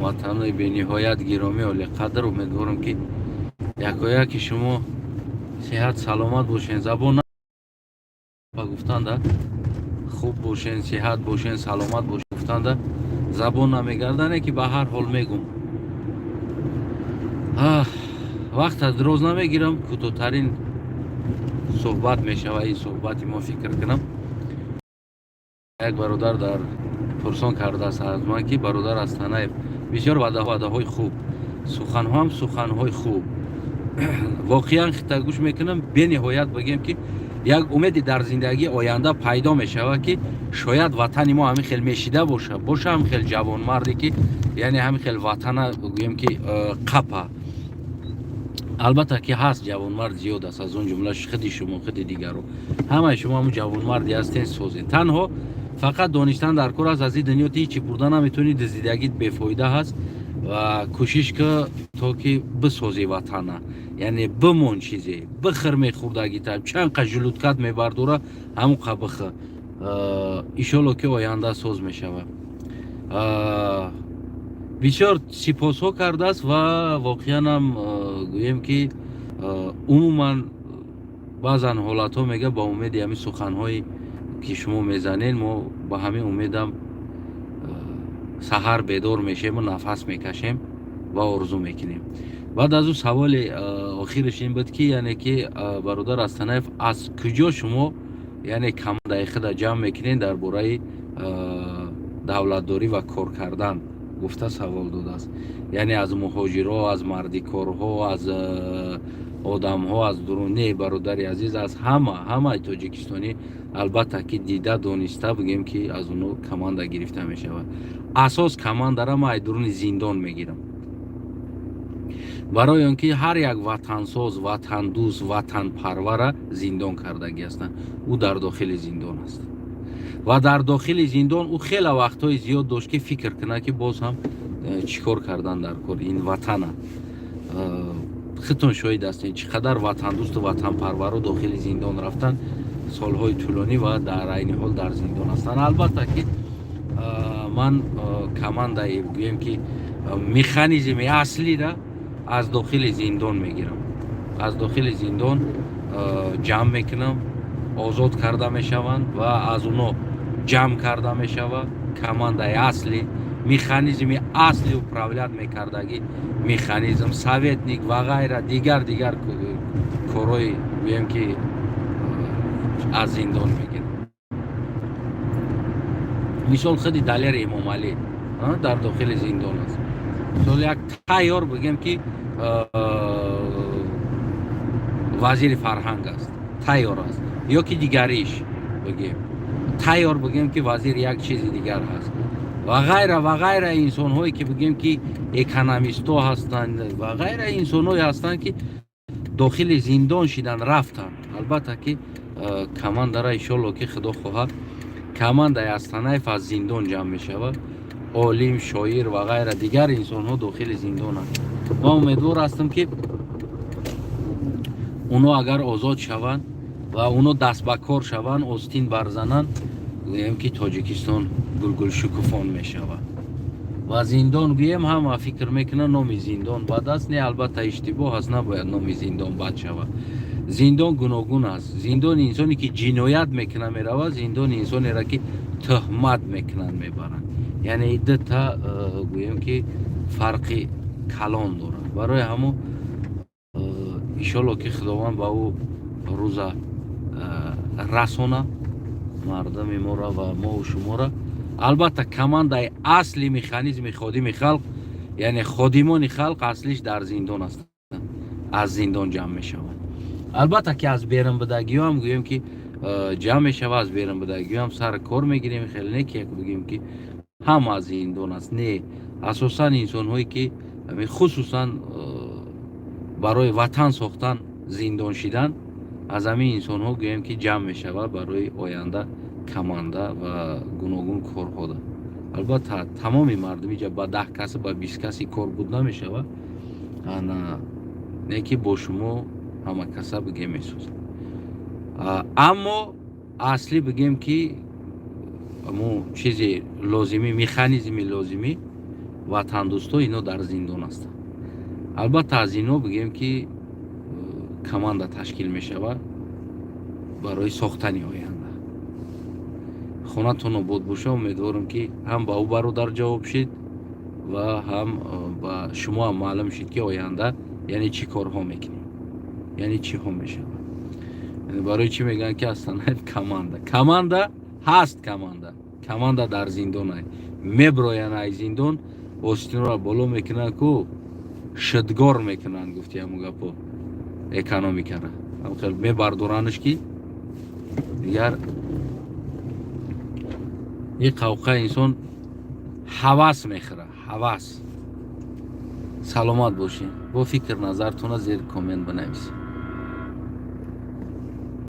وطنای به نهایت گرامی و قدر امیدوارم که یکایک شما صحت سلامت باشین. زبان گفتند خوب باشین، صحت باشین، سلامت باشین گفتند زبان نمیگردنه که به هر حال میگم. وقت از دراز نمیگیرم، کوتاه‌ترین صحبت میشه و این صحبتی ما فکر کنم یک برادر در پرسان کرده است از من که برادر از تنه بسیار وعده های خوب، سخن هم سخن های خوب واقعا خیلی گوش میکنم. به نهایت بگیم که یک امید در زندگی آینده پیدا میشه که شاید وطن ما همین خیلی میشیده باشه همین خیلی جوان مردی که یعنی همین خیلی وطن بگیم که قپه. البته که هست جوان مرد زیاد است، از اون جمله خودی شما خودی دیگر رو همه شما هم جوان مردی هستین سوزین. تنها فقط دانستن در کار از این دنیا هیچی بردن نمیتونید، زندگیت بیفایده هست و کوشش که تا که بسازی وطن، یعنی بمون چیزی بخر میخوردگی تا چند قجلوتکت میبردوره همون قبخه ایشالله که آینده ساز میشوه. بسیار سپاس ها کرده است و واقعا هم گویم که عموما بعضا حالت ها میگه با امید همین سخن هایی که شما میزنین ما با همین امیدم سحر بیدار میشیم و نفس میکشیم و آرزو میکنیم. بعد از اون سوال آخرش این بود که یعنی که برادر از تنیف از کجا شما یعنی کم دقیقه جمع میکنین در باره دولتداری و کار کردن گفته سوال داده است. یعنی از مهاجرها، از مردیکارها، از آدم ها از درونی برادری عزیز، از همه تاجیکستانی البته که دیده دانسته بگیم که از اونو کمانده گرفته می شود. اساس کمانده را ما درون زندان میگیرم برای اینکه هر یک وطن ساز، وطن دوست، وطن پرور زندان کردگی هستند. او در داخل زندان است و در داخل زندان او خیلی وقتهای زیاد داشت که فکر کنه که باز هم چیکار کردن در کار این وطن. خودتون شاهد هستین چقدر وطن دوست و وطن پرور داخل زندان رفتن سالهای طولانی و در عین حال در زندان هستن. البته که من کمانده بگویم که مکانیزم اصلی را از داخل زندان میگیرم، از داخل زندان جمع میکنم، آزاد کرده میشوند و از اونو جمع کرده میشود. کمانده اصلی مکانیزم اصلی و پراولیت میکردگی مکانیزم سویتنیک و غیره دیگر کارهای بیم که از زندان میگیرم. مثال خودی دلیر امام علی در داخل زندان است. مثال یک تیار بگیم که وزیر فرهنگ است، تیار است، یا که دیگریش بگیم تیار بگیم که وزیر یک چیز دیگر هست و غیره انسان هایی که بگیم که اکونومیست ها هستند و غیره انسان هایی هستند که داخل زندان شدن رفتن. البته که کمانده را ایشالله که خدا خواهد کمانده از تنیف از زندان جمع می شود. عالم، شاعر و غیره دیگر انسان ها داخل زندان هست. ما امیدوار هستم که اونا اگر آزاد شوند و اونا دست به کار شوند، آستین برزنن، گویم که تاجیکستان گلگل شکوفان می شود. و زندان گویم هم فکر میکنن نام زندان بد است. نه، البته اشتباه است، نباید نام زندان بد شود. زندان گوناگون است. زندان انسانی که جنایت میکنه میرود، زندان انسانی را که تهمت میکنن میبرن. یعنی دو تا گویم که فرقی کلان دارد. برای همون ایشالله که خداوند با او روز رسانه مردم ما را و ما و شما را. البته کمانده اصلی مکانیزم خادم خلق یعنی خادمان خلق اصلیش در زندان است، از زندان جمع می شود. البته که از بیرون بدگی هم گویم که جمع می شود، از بیرون بدگی هم سر کار می گیریم. خیلی نه که بگیم که هم از زندان است، نه، اساسا انسان هایی که خصوصا برای وطن ساختن زندان شدن از همین انسان ها گویم که جمع می شود برای آینده کمانده و گوناگون کارها ده. البته تمامی مردمی جا با 10 کسی با 20 کسی کار بود نمی شود، نه که با شما همه کسی بگیم می سوزن. اما اصلی بگیم که امو چیزی لازمی، مکانیزمی لازمی ватандӯсто ино дар зиндон ҳастанд. албатта аз ино бигем ки команда ташкил мешавад барои сохтани оянда. хонатон обод боша. умедворам ки ҳам ба ӯ бародар ҷавоб шид ва ҳам ба шумо ҳам маълум шид ки оянда яъне чӣ корҳо мекунем, яъне чиҳо мешавад. барои чӣ мегӯянд ки Астанаев команда ҳаст. команда дар зиндон аст. меброянд аз зиндон остинро боло мекунанд ку шидгор мекунанд. гуфти ҳамун гапо экономикара мебардоранш ки дигар ин қавқа инсон ҳавас мехӯра. ҳавас. саломат бошед. бо фикр назартона зер коммент банависед.